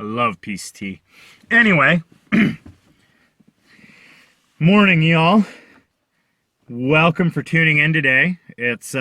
I love peace tea. Anyway, morning, y'all. Welcome for tuning in today. It's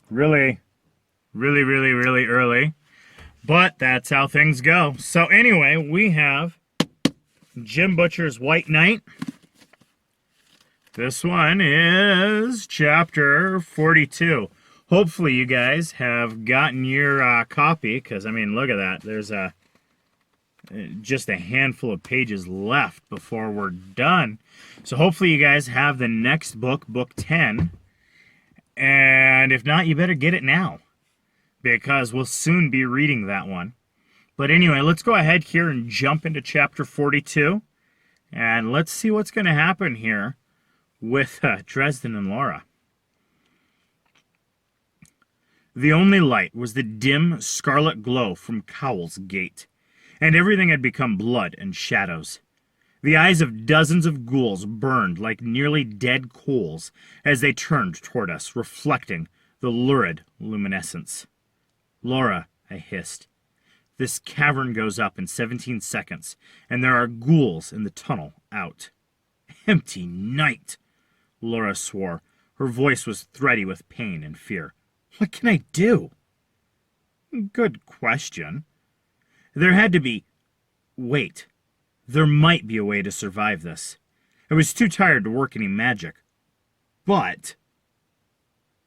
really, really early, but that's how things go. So anyway, we have Jim Butcher's White Knight. This one is chapter 42. Hopefully you guys have gotten your copy, because, I mean, look at that. There's just a handful of pages left before we're done. So hopefully you guys have the next book, book 10. And if not, you better get it now, because we'll soon be reading that one. But anyway, let's go ahead here and jump into chapter 42. And let's see what's going to happen here with Dresden and Laura. The only light was the dim scarlet glow from Cowl's gate, and everything had become blood and shadows. The eyes of dozens of ghouls burned like nearly dead coals as they turned toward us, reflecting the lurid luminescence. "Laura," I hissed, "this cavern goes up in 17 seconds, and there are ghouls in the tunnel out." "Empty night," Laura swore. Her voice was thready with pain and fear. "What can I do?" "Good question. There had to be... Wait. There might be a way to survive this. I was too tired to work any magic. But...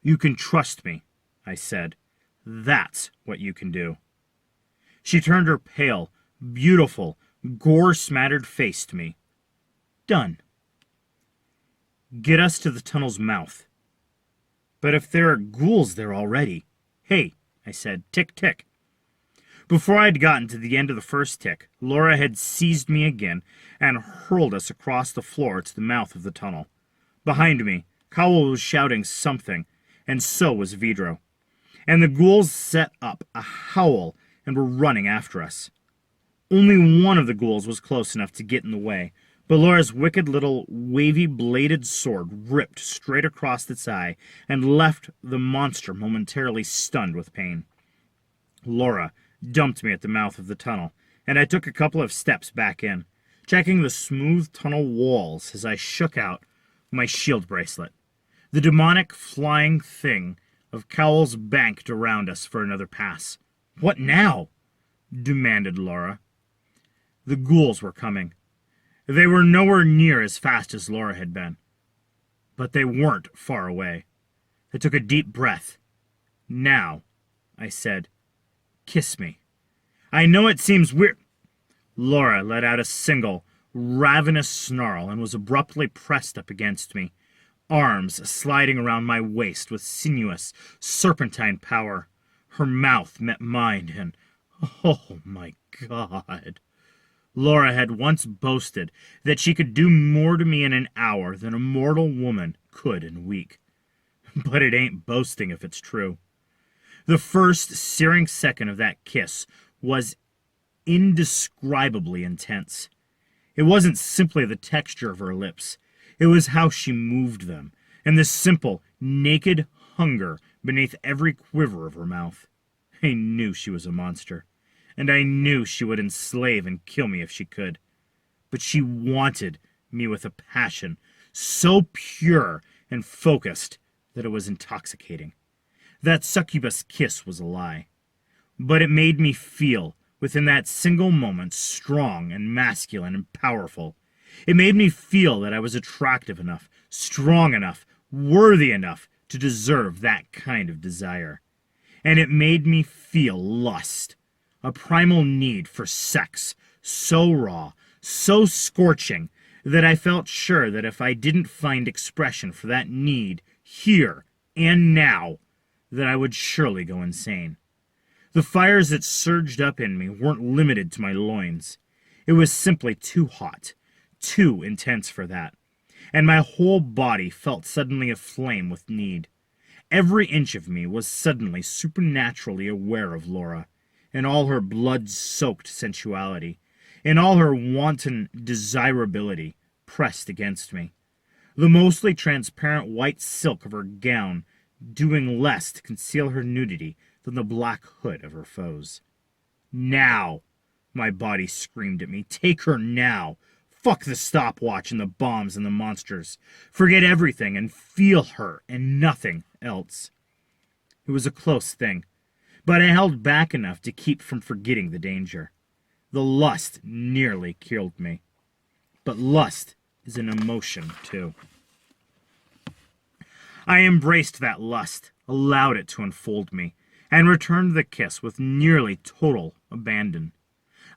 You can trust me," I said. "That's what you can do." She turned her pale, beautiful, gore-smattered face to me. "Done. Get us to the tunnel's mouth." "But if there are ghouls there already..." "Hey," I said, "tick, tick." Before I'd gotten to the end of the first tick, Laura had seized me again and hurled us across the floor to the mouth of the tunnel. Behind me, Cowell was shouting something, and so was Vidro. And the ghouls set up a howl and were running after us. Only one of the ghouls was close enough to get in the way, but Laura's wicked little wavy-bladed sword ripped straight across its eye and left the monster momentarily stunned with pain. Laura dumped me at the mouth of the tunnel, and I took a couple of steps back in, checking the smooth tunnel walls as I shook out my shield bracelet. The demonic flying thing of Cowls banked around us for another pass. "What now?" demanded Laura. The ghouls were coming. They were nowhere near as fast as Laura had been, but they weren't far away. I took a deep breath. "Now," I said, "kiss me. I know it seems weird..." Laura let out a single, ravenous snarl and was abruptly pressed up against me, arms sliding around my waist with sinuous, serpentine power. Her mouth met mine, and, oh my God... Laura had once boasted that she could do more to me in an hour than a mortal woman could in a week. But it ain't boasting if it's true. The first searing second of that kiss was indescribably intense. It wasn't simply the texture of her lips. It was how she moved them, and the simple, naked hunger beneath every quiver of her mouth. I knew she was a monster, and I knew she would enslave and kill me if she could. But she wanted me with a passion so pure and focused that it was intoxicating. That succubus kiss was a lie. But it made me feel, within that single moment, strong and masculine and powerful. It made me feel that I was attractive enough, strong enough, worthy enough to deserve that kind of desire. And it made me feel lust. A primal need for sex, so raw, so scorching, that I felt sure that if I didn't find expression for that need here and now, that I would surely go insane. The fires that surged up in me weren't limited to my loins. It was simply too hot, too intense for that, and my whole body felt suddenly aflame with need. Every inch of me was suddenly supernaturally aware of Laura, in all her blood-soaked sensuality, in all her wanton desirability, pressed against me. The mostly transparent white silk of her gown doing less to conceal her nudity than the black hood of her foes. Now! My body screamed at me. Take her now! Fuck the stopwatch and the bombs and the monsters. Forget everything and feel her and nothing else. It was a close thing, but I held back enough to keep from forgetting the danger. The lust nearly killed me. But lust is an emotion, too. I embraced that lust, allowed it to enfold me, and returned the kiss with nearly total abandon.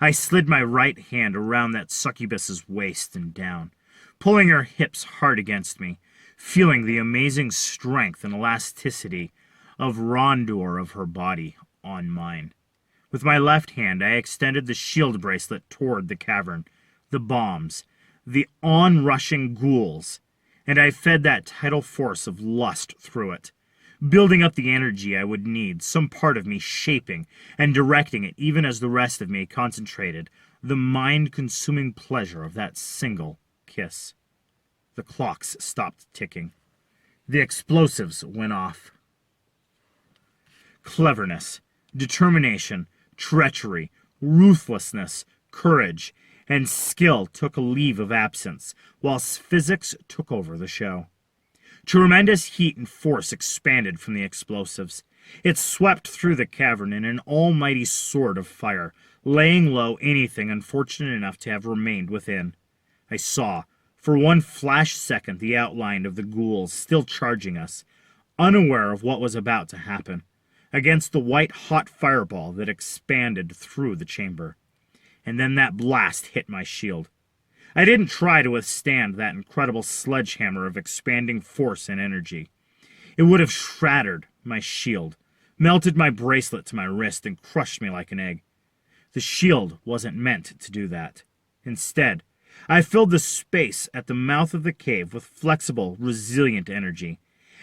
I slid my right hand around that succubus's waist and down, pulling her hips hard against me, feeling the amazing strength and elasticity of rondeur of her body on mine. With my left hand, I extended the shield bracelet toward the cavern, the bombs, the onrushing ghouls, and I fed that tidal force of lust through it, building up the energy I would need, some part of me shaping and directing it even as the rest of me concentrated the mind-consuming pleasure of that single kiss. The clocks stopped ticking. The explosives went off. Cleverness, determination, treachery, ruthlessness, courage, and skill took a leave of absence, whilst physics took over the show. Tremendous heat and force expanded from the explosives. It swept through the cavern in an almighty sword of fire, laying low anything unfortunate enough to have remained within. I saw, for one flash second, the outline of the ghouls still charging us, unaware of what was about to happen, against the white-hot fireball that expanded through the chamber. And then that blast hit my shield. I didn't try to withstand that incredible sledgehammer of expanding force and energy. It would have shattered my shield, melted my bracelet to my wrist, and crushed me like an egg. The shield wasn't meant to do that. Instead, I filled the space at the mouth of the cave with flexible, resilient energy,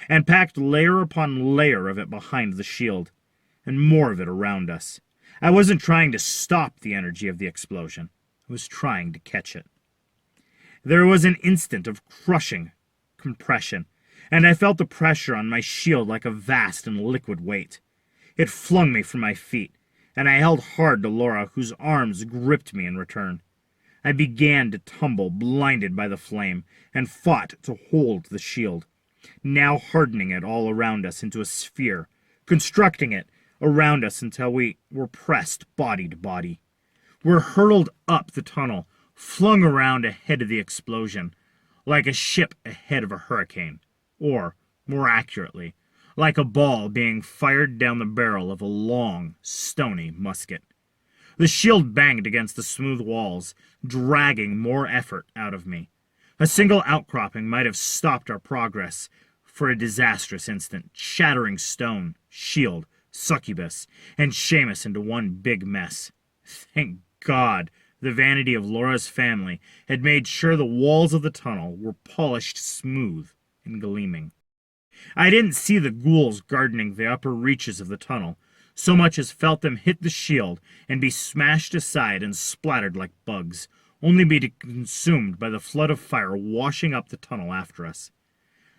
and packed layer upon layer of it behind the shield, and more of it around us. I wasn't trying to stop the energy of the explosion. I was trying to catch it. There was an instant of crushing compression, and I felt the pressure on my shield like a vast and liquid weight. It flung me from my feet, and I held hard to Laura, whose arms gripped me in return. I began to tumble, blinded by the flame, and fought to hold the shield, now hardening it all around us into a sphere, constructing it around us until we were pressed body to body. We're hurtled up the tunnel, flung around ahead of the explosion, like a ship ahead of a hurricane, or, more accurately, like a ball being fired down the barrel of a long, stony musket. The shield banged against the smooth walls, dragging more effort out of me. A single outcropping might have stopped our progress for a disastrous instant, shattering stone, shield, succubus, and Seamus into one big mess. Thank God the vanity of Laura's family had made sure the walls of the tunnel were polished smooth and gleaming. I didn't see the ghouls gardening the upper reaches of the tunnel, so much as felt them hit the shield and be smashed aside and splattered like bugs, only be consumed by the flood of fire washing up the tunnel after us.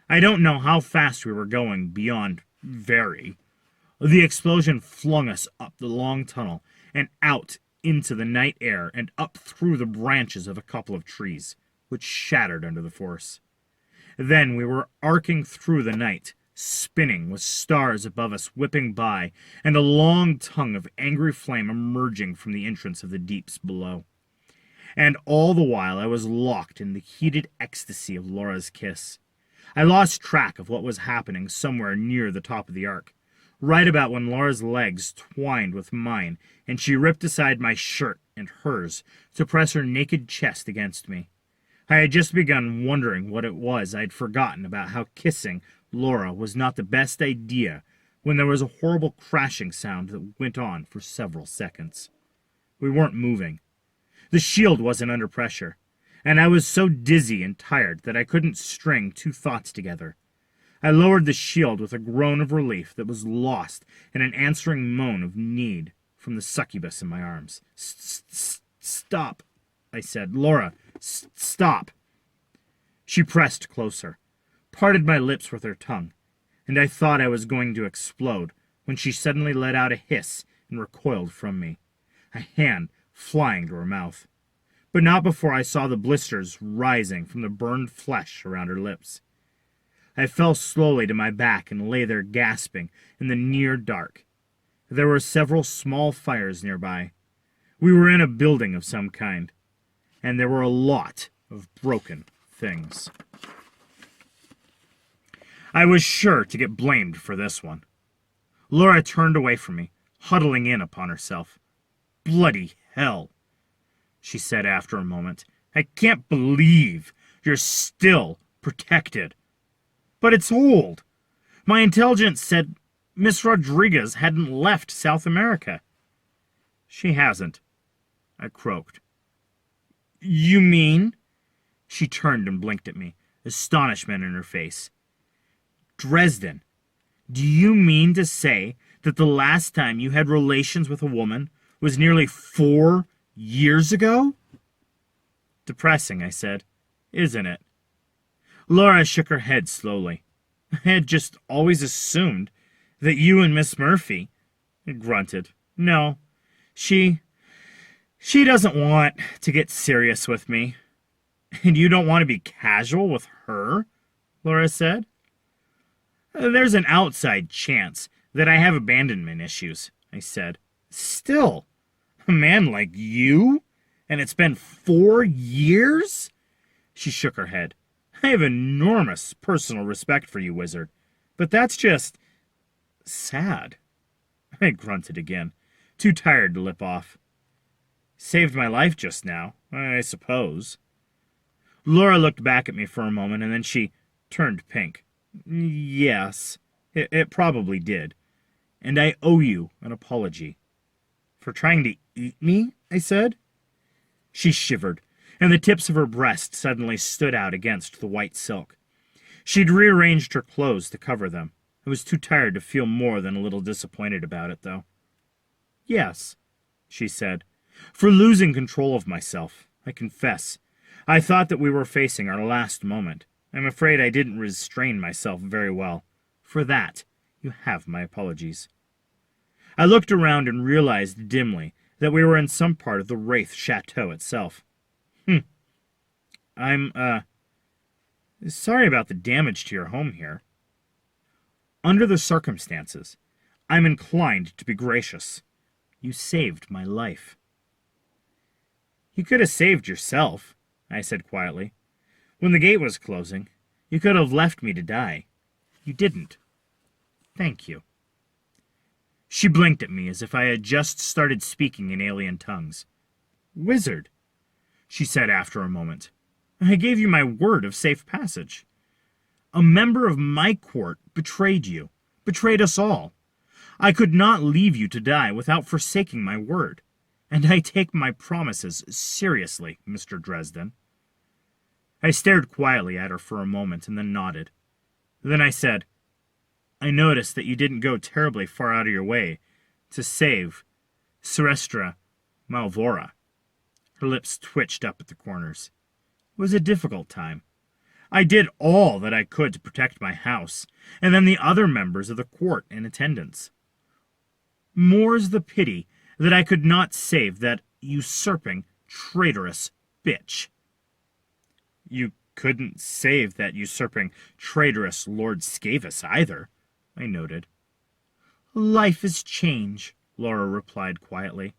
I don't know how fast we were going beyond very. The explosion flung us up the long tunnel and out into the night air and up through the branches of a couple of trees, which shattered under the force. Then we were arcing through the night, spinning with stars above us whipping by and a long tongue of angry flame emerging from the entrance of the deeps below. And all the while I was locked in the heated ecstasy of Laura's kiss. I lost track of what was happening somewhere near the top of the arc, right about when Laura's legs twined with mine and she ripped aside my shirt and hers to press her naked chest against me. I had just begun wondering what it was I'd forgotten about how kissing Laura was not the best idea when there was a horrible crashing sound that went on for several seconds. We weren't moving. The shield wasn't under pressure, and I was so dizzy and tired that I couldn't string two thoughts together. I lowered the shield with a groan of relief that was lost in an answering moan of need from the succubus in my arms. Stop, I said. Laura, stop. She pressed closer, parted my lips with her tongue, and I thought I was going to explode when she suddenly let out a hiss and recoiled from me. a hand flying to her mouth. But not before I saw the blisters rising from the burned flesh around her lips. I fell slowly to my back and lay there gasping in the near dark. There were several small fires nearby. We were in a building of some kind, and there were a lot of broken things. I was sure to get blamed for this one. Laura turned away from me, huddling in upon herself. "Bloody hell," she said after a moment. "I can't believe you're still protected. But it's old. My intelligence said Miss Rodriguez hadn't left South America." "She hasn't," I croaked. "You mean?" She turned and blinked at me, astonishment in her face. "Dresden, do you mean to say that the last time you had relations with a woman was nearly 4 years ago?" "Depressing," I said. "Isn't it?" Laura shook her head slowly. "I had just always assumed that you and Miss Murphy—" I grunted. "No, she doesn't want to get serious with me." "And you don't want to be casual with her?" Laura said. "There's an outside chance that I have abandonment issues," I said. "Still, a man like you? And it's been 4 years?" She shook her head. "I have enormous personal respect for you, Wizard, but that's just sad." I grunted again, too tired to lip off. "Saved my life just now, I suppose." Laura looked back at me for a moment, and then she turned pink. "Yes, it probably did. And I owe you an apology." "For trying to eat me?" I said. She shivered, and the tips of her breasts suddenly stood out against the white silk. She'd rearranged her clothes to cover them. I was too tired to feel more than a little disappointed about it, though. "Yes," she said. "For losing control of myself, I confess. I thought that we were facing our last moment. I'm afraid I didn't restrain myself very well. For that, you have my apologies." I looked around and realized dimly that we were in some part of the Wraith Chateau itself. I'm sorry about the damage to your home here. Under the circumstances, I'm inclined to be gracious. You saved my life." "You could have saved yourself," I said quietly. "When the gate was closing, you could have left me to die. You didn't. Thank you." She blinked at me as if I had just started speaking in alien tongues. "Wizard," she said after a moment, "I gave you my word of safe passage. A member of my court betrayed you, betrayed us all. I could not leave you to die without forsaking my word, and I take my promises seriously, Mr. Dresden." I stared quietly at her for a moment and then nodded. Then I said, "I noticed that you didn't go terribly far out of your way to save Serestra Malvora." Her lips twitched up at the corners. "It was a difficult time. I did all that I could to protect my house, and then the other members of the court in attendance. More's the pity that I could not save that usurping, traitorous bitch." "You couldn't save that usurping, traitorous Lord Scavis either," I noted. "Life is change," Laura replied quietly.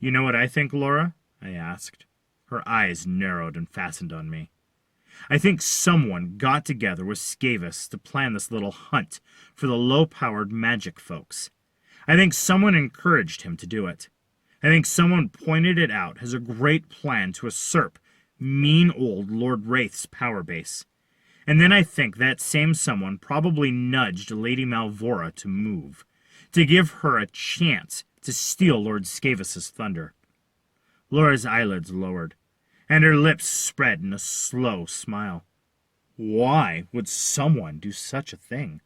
"You know what I think, Laura?" I asked. Her eyes narrowed and fastened on me. "I think someone got together with Scavis to plan this little hunt for the low-powered magic folks. I think someone encouraged him to do it. I think someone pointed it out as a great plan to usurp mean old Lord Wraith's power base. And then I think that same someone probably nudged Lady Malvora to move, to give her a chance to steal Lord Scavis's thunder." Laura's eyelids lowered, and her lips spread in a slow smile. "Why would someone do such a thing?"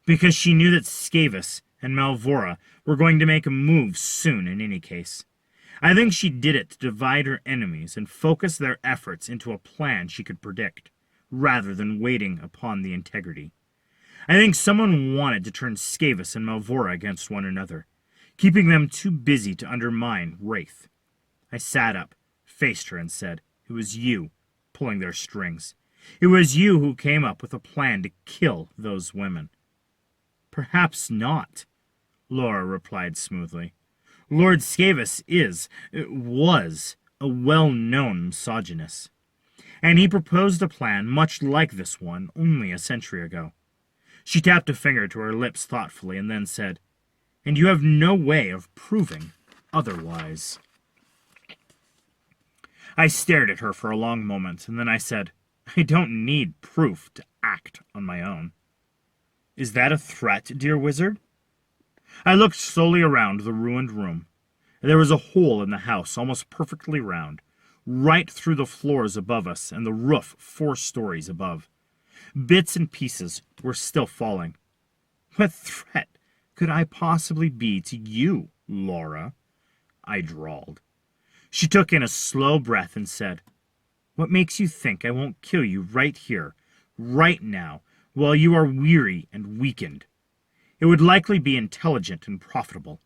"Because she knew that Scavis and Malvora were going to make a move soon in any case. I think she did it to divide her enemies and focus their efforts into a plan she could predict, rather than waiting upon the integrity. I think someone wanted to turn Scavis and Malvora against one another, keeping them too busy to undermine Wraith. I sat up, faced her, and said, "It was you, pulling their strings. It was you who came up with a plan to kill those women." "Perhaps not," Laura replied smoothly. "Lord Scaevus was a well-known misogynist, and he proposed a plan much like this one only a century ago." She tapped a finger to her lips thoughtfully and then said, "And you have no way of proving otherwise." I stared at her for a long moment, and then I said, "I don't need proof to act on my own." "Is that a threat, dear wizard?" I looked slowly around the ruined room. There was a hole in the house almost perfectly round, right through the floors above us and the roof 4 stories above. Bits and pieces were still falling. "What threat could I possibly be to you, Laura?" I drawled. She took in a slow breath and said, "What makes you think I won't kill you right here, right now, while you are weary and weakened? It would likely be intelligent and profitable."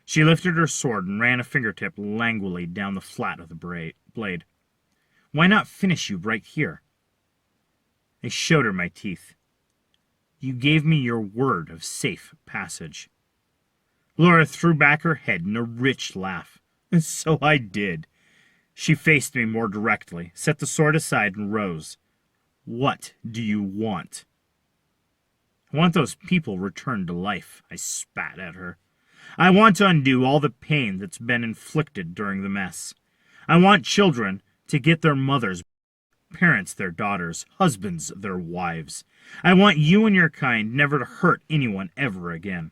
She lifted her sword and ran a fingertip languidly down the flat of the blade. "Why not finish you right here?" I showed her my teeth. "You gave me your word of safe passage." Laura threw back her head in a rich laugh. "So I did." She faced me more directly, set the sword aside, and rose. "What do you want?" "I want those people returned to life," I spat at her. "I want to undo all the pain that's been inflicted during the mess. I want children to get their mothers, parents their daughters, husbands their wives. I want you and your kind never to hurt anyone ever again."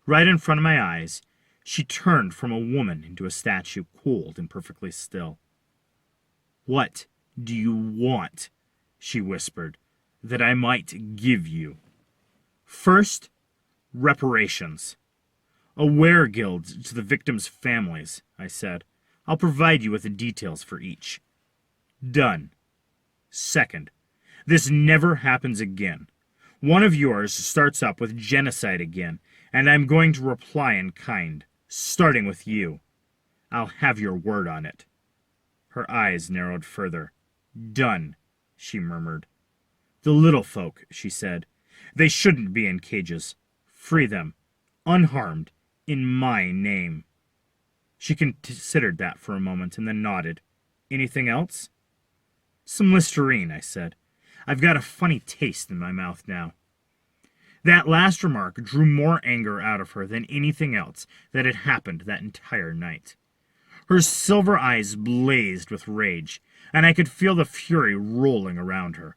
Right in front of my eyes, she turned from a woman into a statue, cold and perfectly still. "What do you want?" she whispered, "that I might give you?" "First, reparations. A weregild to the victims' families," I said. "I'll provide you with the details for each." "Done. Second, this never happens again. One of yours starts up with genocide again, and I'm going to reply in kind, starting with you. I'll have your word on it." Her eyes narrowed further. "Done," she murmured. "The little folk," she said. "They shouldn't be in cages. Free them, unharmed, in my name." She considered that for a moment and then nodded. "Anything else?" "Some Listerine," I said. "I've got a funny taste in my mouth now." That last remark drew more anger out of her than anything else that had happened that entire night. Her silver eyes blazed with rage, and I could feel the fury rolling around her.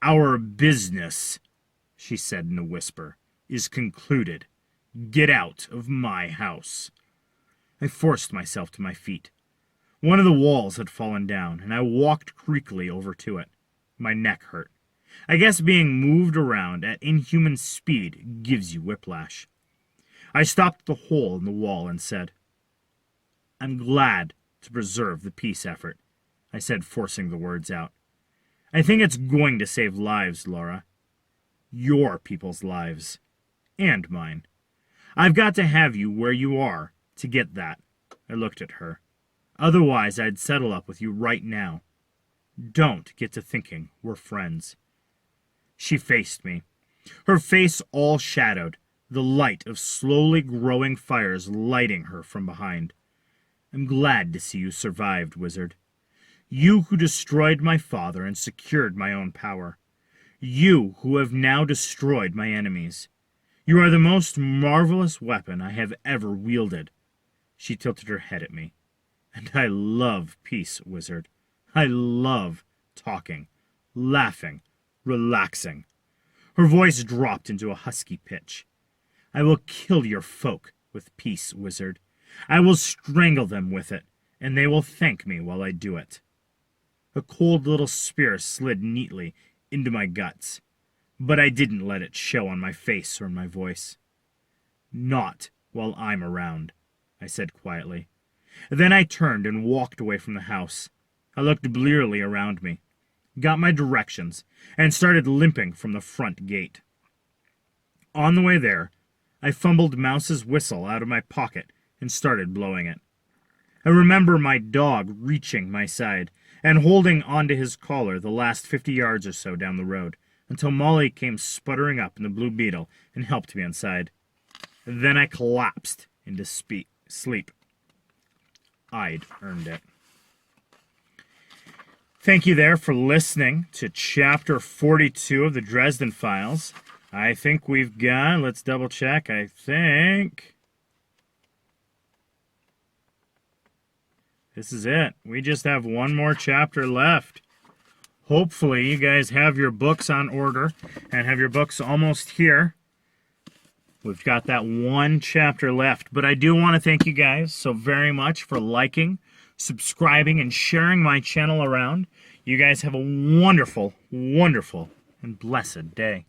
"Our business," she said in a whisper, "is concluded. Get out of my house." I forced myself to my feet. One of the walls had fallen down, and I walked creakily over to it. My neck hurt. I guess being moved around at inhuman speed gives you whiplash. I stopped the hole in the wall and said, "I'm glad to preserve the peace effort," I said, forcing the words out. "I think it's going to save lives, Laura. Your people's lives. And mine. I've got to have you where you are to get that." I looked at her. "Otherwise, I'd settle up with you right now. Don't get to thinking we're friends." She faced me, her face all shadowed, the light of slowly growing fires lighting her from behind. "I'm glad to see you survived, wizard. You who destroyed my father and secured my own power. You who have now destroyed my enemies. You are the most marvelous weapon I have ever wielded." She tilted her head at me. "And I love peace, wizard. I love talking, laughing, relaxing." Her voice dropped into a husky pitch. "I will kill your folk with peace, wizard. I will strangle them with it, and they will thank me while I do it." A cold little spear slid neatly into my guts, but I didn't let it show on my face or in my voice. "Not while I'm around," I said quietly. Then I turned and walked away from the house. I looked blearily around me, got my directions, and started limping from the front gate. On the way there, I fumbled Mouse's whistle out of my pocket and started blowing it. I remember my dog reaching my side and holding onto his collar the last 50 yards or so down the road until Molly came sputtering up in the Blue Beetle and helped me inside. Then I collapsed into sleep. I'd earned it. Thank you there for listening to Chapter 42 of the Dresden Files. I think we've got, let's double check, I think this is it. We just have one more chapter left. Hopefully you guys have your books on order and have your books almost here. We've got that one chapter left, but I do want to thank you guys so very much for liking, subscribing, and sharing my channel around. You guys have a wonderful, wonderful, and blessed day.